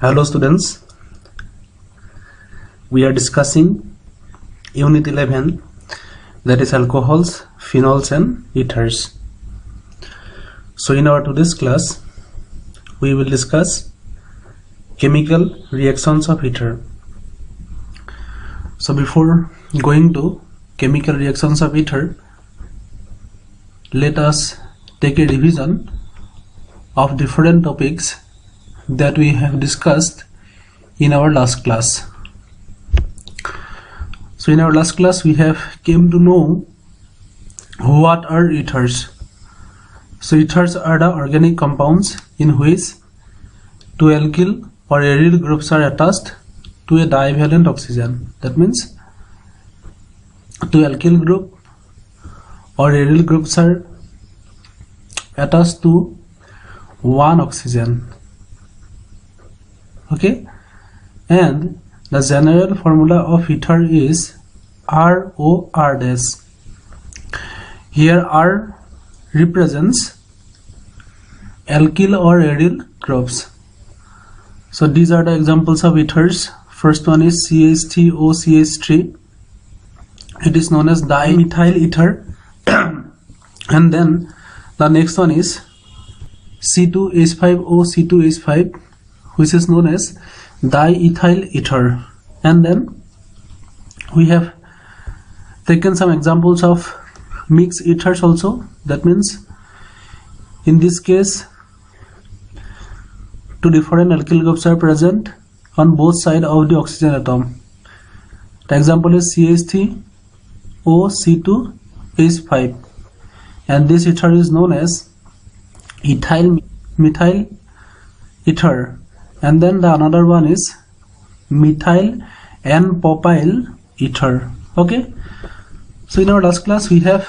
Hello students, we are discussing Unit 11, that is alcohols, phenols and ethers. So in our today's class, we will discuss chemical reactions of ether. So before going to chemical reactions of ether, let us take a revision of different topics that we have discussed in our last class. So in our last class we have came to know what are ethers. So ethers are the organic compounds in which two alkyl or aryl groups are attached to a divalent oxygen. That means two alkyl group or aryl groups are attached to one oxygen. Okay, and the general formula of ether is ROR dash. Here R represents alkyl or aryl groups. So these are the examples of ethers. First one is CH3OCH3. It is known as dimethyl ether. And then the next one is C2H5O, which is known as diethyl ether. And then we have taken some examples of mixed ethers also. That means in this case two different alkyl groups are present on both sides of the oxygen atom. The example is CH3OC2H5, and this ether is known as ethyl methyl ether. And then the another one is methyl and propyl ether. Okay, so in our last class we have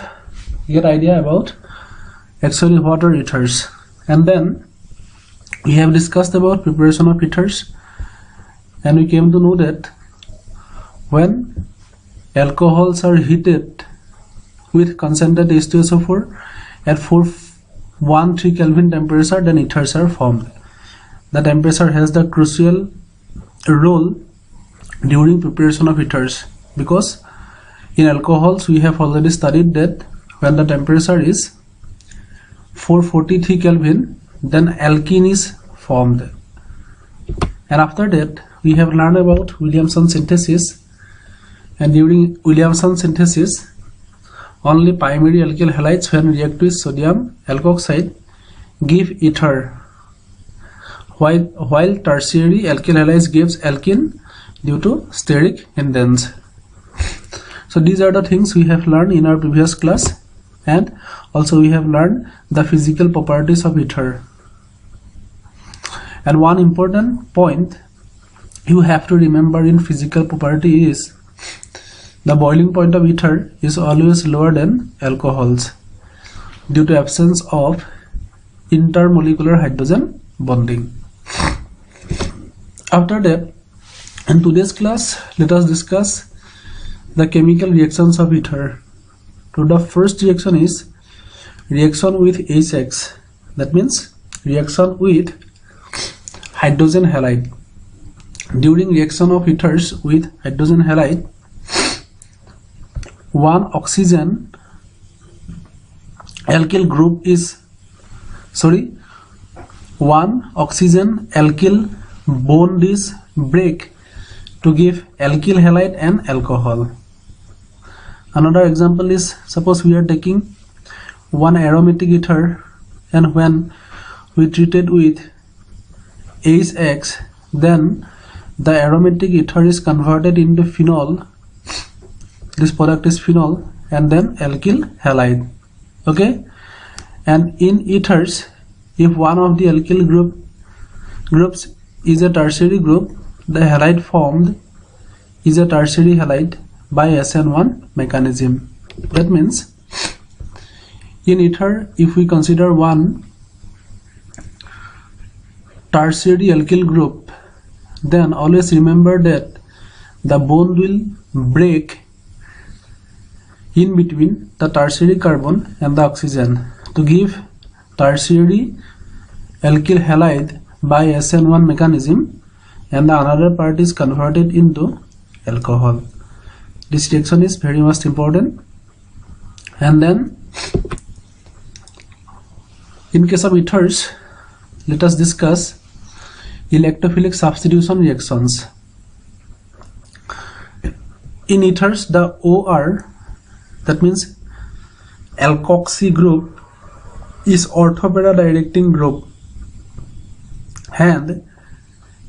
get idea about actually what are ethers, and then we have discussed about preparation of ethers, and we came to know that when alcohols are heated with concentrated H2SO4 at 413 Kelvin temperature, then ethers are formed. The temperature has the crucial role during preparation of ethers, because in alcohols we have already studied that when the temperature is 443 Kelvin, then alkene is formed. And after that we have learned about Williamson synthesis, and during Williamson synthesis only primary alkyl halides when react with sodium alkoxide give ether, while tertiary alkyl halides gives alkene due to steric indents. So these are the things we have learned in our previous class, and also we have learned the physical properties of ether. And one important point you have to remember in physical property is the boiling point of ether is always lower than alcohols due to absence of intermolecular hydrogen bonding. After that, in today's class, let us discuss the chemical reactions of ether. So the first reaction is reaction with HX. That means reaction with hydrogen halide. During reaction of ethers with hydrogen halide, one oxygen alkyl bond is break to give alkyl halide and alcohol. Another example is, suppose we are taking one aromatic ether, and when we treated with HX, then the aromatic ether is converted into phenol. This product is phenol and then alkyl halide. Okay, and in ethers, if one of the alkyl groups is a tertiary group, the halide formed is a tertiary halide by SN1 mechanism. That means in ether, if we consider one tertiary alkyl group, then always remember that the bond will break in between the tertiary carbon and the oxygen to give tertiary alkyl halide by SN1 mechanism, and the another part is converted into alcohol. This reaction is very much important. And then in case of ethers, let us discuss electrophilic substitution reactions. In ethers, the OR, that means alkoxy group, is orthopara directing group and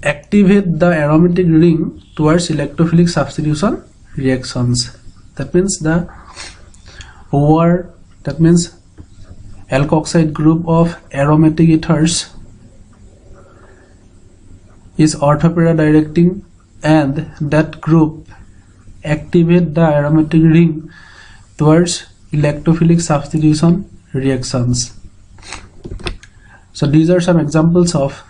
activate the aromatic ring towards electrophilic substitution reactions. That means the OR, that means alkoxide group of aromatic ethers, is orthopara directing, and that group activate the aromatic ring towards electrophilic substitution reactions. So these are some examples of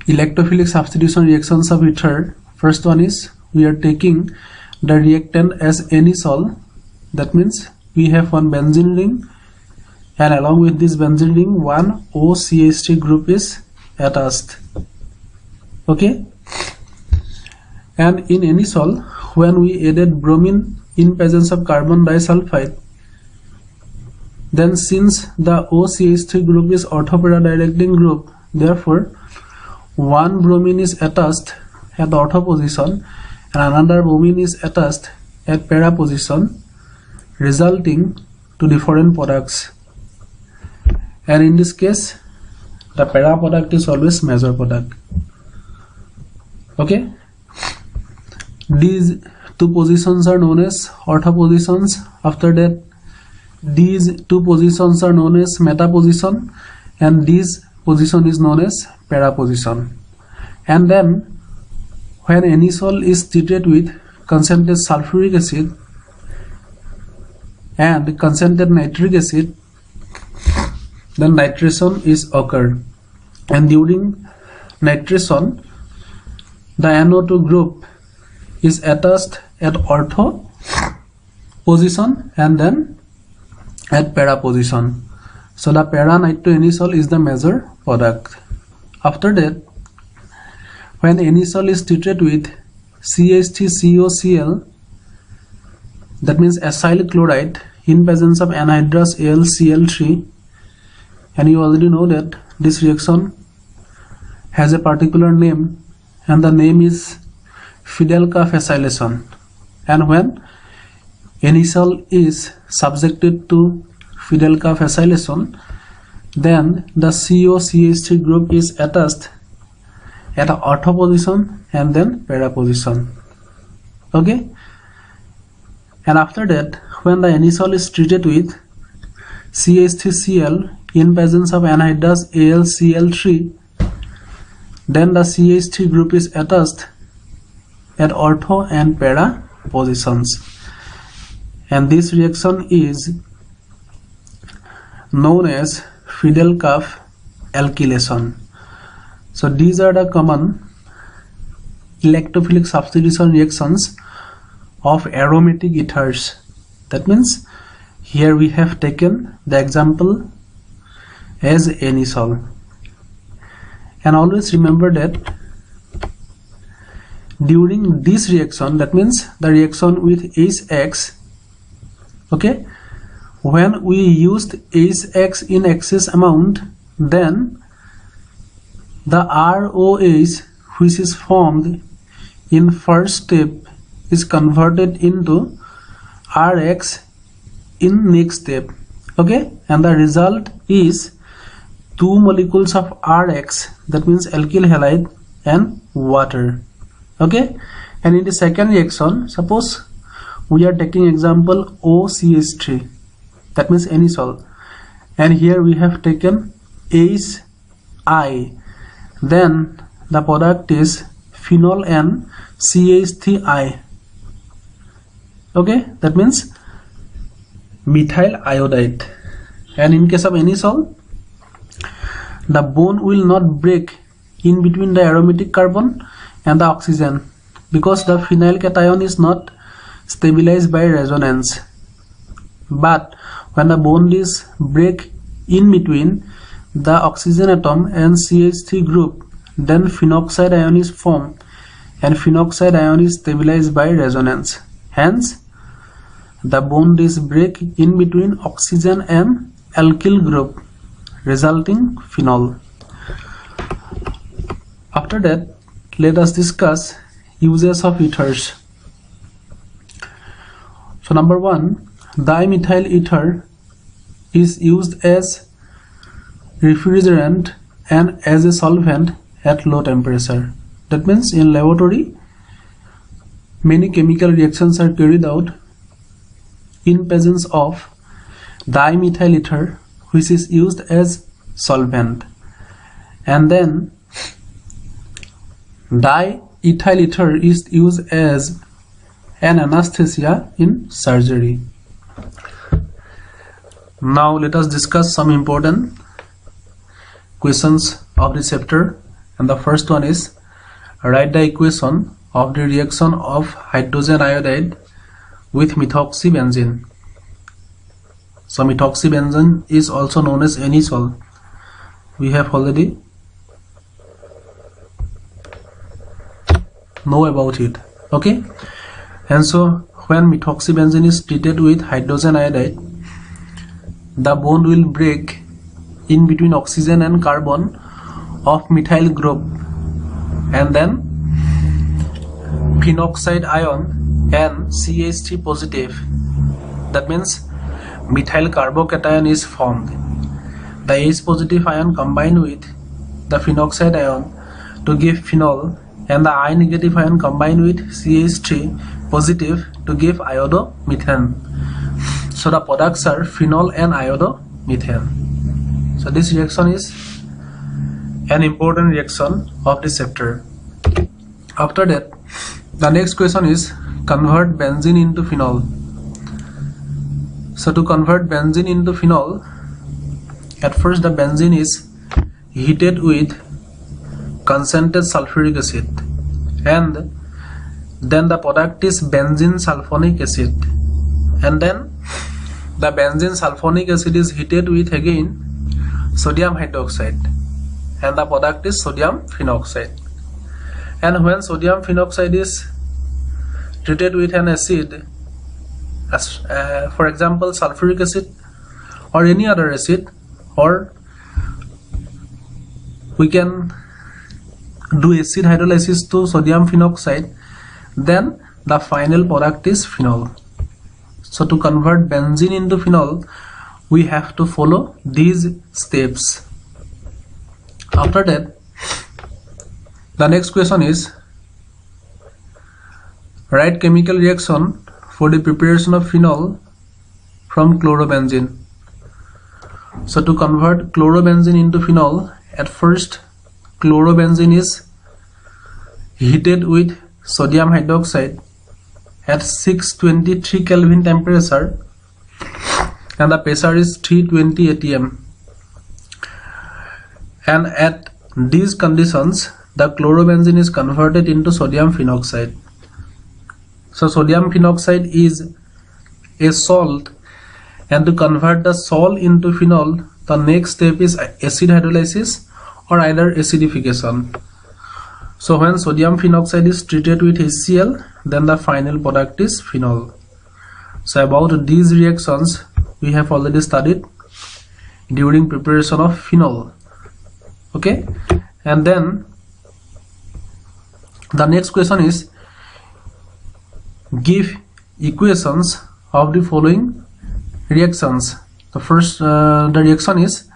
electrophilic substitution reactions of ether. First one is, we are taking the reactant as anisole. That means we have one benzene ring, and along with this benzene ring, one OCH3 group is attached. Okay, and in anisole, when we added bromine in presence of carbon disulfide, then since the OCH3 group is orthopara directing group, therefore one bromine is attached at the ortho position and another bromine is attached at para position, resulting to different products. And in this case, the para product is always major product. Okay, these two positions are known as ortho positions. After that, these two positions are known as meta position, and this position is known as para position. And then when anisole is treated with concentrated sulfuric acid and concentrated nitric acid, then nitration is occur, and during nitration the NO2 group is attached at ortho position and then at para position. So the para nitroanisole is the major product. After that, when anisole is treated with CH3COCl, that means acyl chloride in presence of anhydrous AlCl3, and you already know that this reaction has a particular name, and the name is Fidelka acylation. And when anisole is subjected to Fidelka acylation, then the COCH3 group is attached at the ortho position and then para position. Okay, and after that, when the anisole is treated with CH3Cl in presence of anhydrous AlCl3, then the CH3 group is attached at ortho and para positions, and this reaction is known as Fidelka alkylation. So these are the common electrophilic substitution reactions of aromatic ethers. That means here we have taken the example as anisole. And always remember that during this reaction, that means the reaction with HX, okay, when we used HX in excess amount, then the ROH which is formed in first step is converted into RX in next step. Okay, and the result is 2 molecules of RX, that means alkyl halide, and water. Okay, and in the second reaction, suppose we are taking example OCH3, that means anisole, and here we have taken HI, then the product is phenol and CH3I. Okay, that means methyl iodide. And in case of anisole, the bond will not break in between the aromatic carbon and the oxygen, because the phenyl cation is not stabilized by resonance. But when the bond is break in between the oxygen atom and CH3 group, then phenoxide ion is formed, and phenoxide ion is stabilized by resonance. Hence, the bond is break in between oxygen and alkyl group, resulting phenol. After that, let us discuss uses of ethers. So number 1, dimethyl ether is used as refrigerant and as a solvent at low temperature. That means in laboratory, many chemical reactions are carried out in presence of dimethyl ether, which is used as solvent, and then diethyl ether is used as an anesthesia in surgery. Now let us discuss some important questions of this chapter, and the first one is write the equation of the reaction of hydrogen iodide with methoxybenzene. So methoxybenzene is also known as anisole. We have already know about it. Okay, and so when methoxybenzene is treated with hydrogen iodide, the bond will break in between oxygen and carbon of methyl group, and then phenoxide ion and CH3 positive, that means methyl carbocation is formed. The H positive ion combine with the phenoxide ion to give phenol, and the I negative ion combine with CH3 positive to give iodomethane. So the products are phenol and iodomethane. So this reaction is an important reaction of this chapter. After that, the next question is convert benzene into phenol. So to convert benzene into phenol, at first the benzene is heated with concentrated sulfuric acid, and then the product is benzene sulfonic acid, and then the benzene sulfonic acid is heated with again sodium hydroxide, and the product is sodium phenoxide. And when sodium phenoxide is treated with an acid, as for example sulfuric acid or any other acid, or we can do acid hydrolysis to sodium phenoxide, then the final product is phenol. So to convert benzene into phenol, we have to follow these steps. After that, the next question is write chemical reaction for the preparation of phenol from chlorobenzene. So to convert chlorobenzene into phenol, at first chlorobenzene is heated with sodium hydroxide at 623 Kelvin temperature, and the pressure is 320 atm, and at these conditions the chlorobenzene is converted into sodium phenoxide. So sodium phenoxide is a salt, and to convert the salt into phenol, the next step is acid hydrolysis or either acidification. So when sodium phenoxide is treated with HCl, then the final product is phenol. So about these reactions we have already studied during preparation of phenol. Okay, and then the next question is give equations of the following reactions. The first the reaction is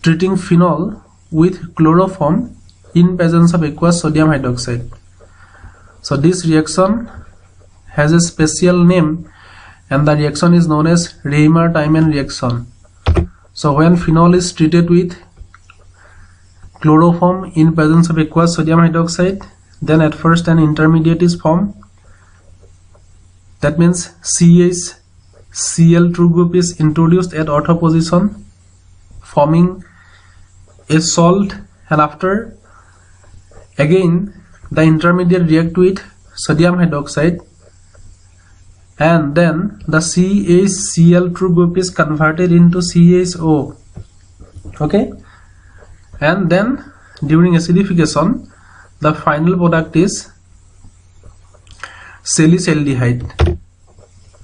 treating phenol with chloroform in presence of aqueous sodium hydroxide. So this reaction has a special name, and the reaction is known as Reimer-Tiemann reaction. So when phenol is treated with chloroform in presence of aqueous sodium hydroxide, then at first an intermediate is formed. That means CH-Cl true group is introduced at ortho position, forming a salt, and after again the intermediate react with sodium hydroxide, and then the CH-Cl true group is converted into CHO. Okay, and then during acidification, the final product is salicylaldehyde.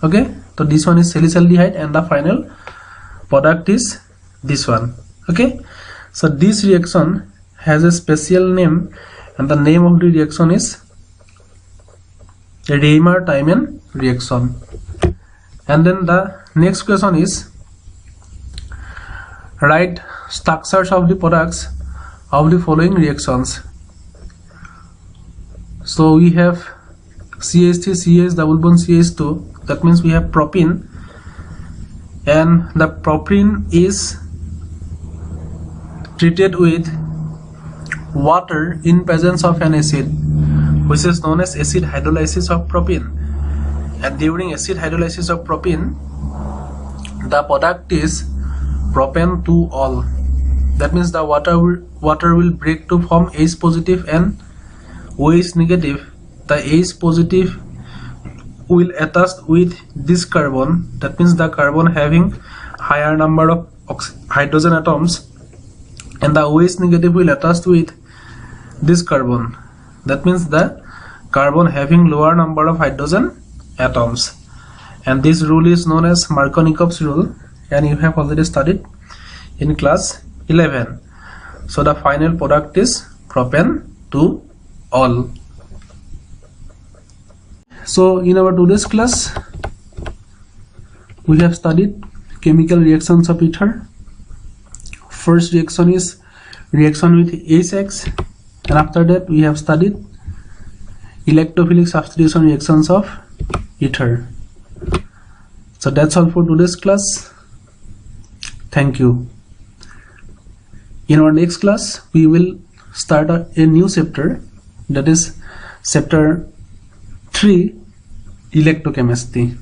Okay, so this one is salicylaldehyde and the final product is this one. Okay, so this reaction has a special name and the name of the reaction is Reimer-Tiemann reaction. And then the next question is write structures of the products of the following reactions. So we have CH3 CH double bond CH2, that means we have propene, and the propene is treated with water in presence of an acid, which is known as acid hydrolysis of propene. And during acid hydrolysis of propene, the product is propane 2-ol. That means the water will break to form H positive and OH negative. The H positive will attach with this carbon, that means the carbon having higher number of hydrogen atoms, and the OH negative will attach with this carbon, that means the carbon having lower number of hydrogen atoms. And this rule is known as Markovnikov's rule, and you have already studied in class 11. So the final product is propane 2-ol. So in our today's class, we have studied chemical reactions of ether. First reaction is reaction with HX, and after that we have studied electrophilic substitution reactions of ether. So that's all for today's class. Thank you. In our next class, we will start a new chapter, that is chapter 3, electrochemistry.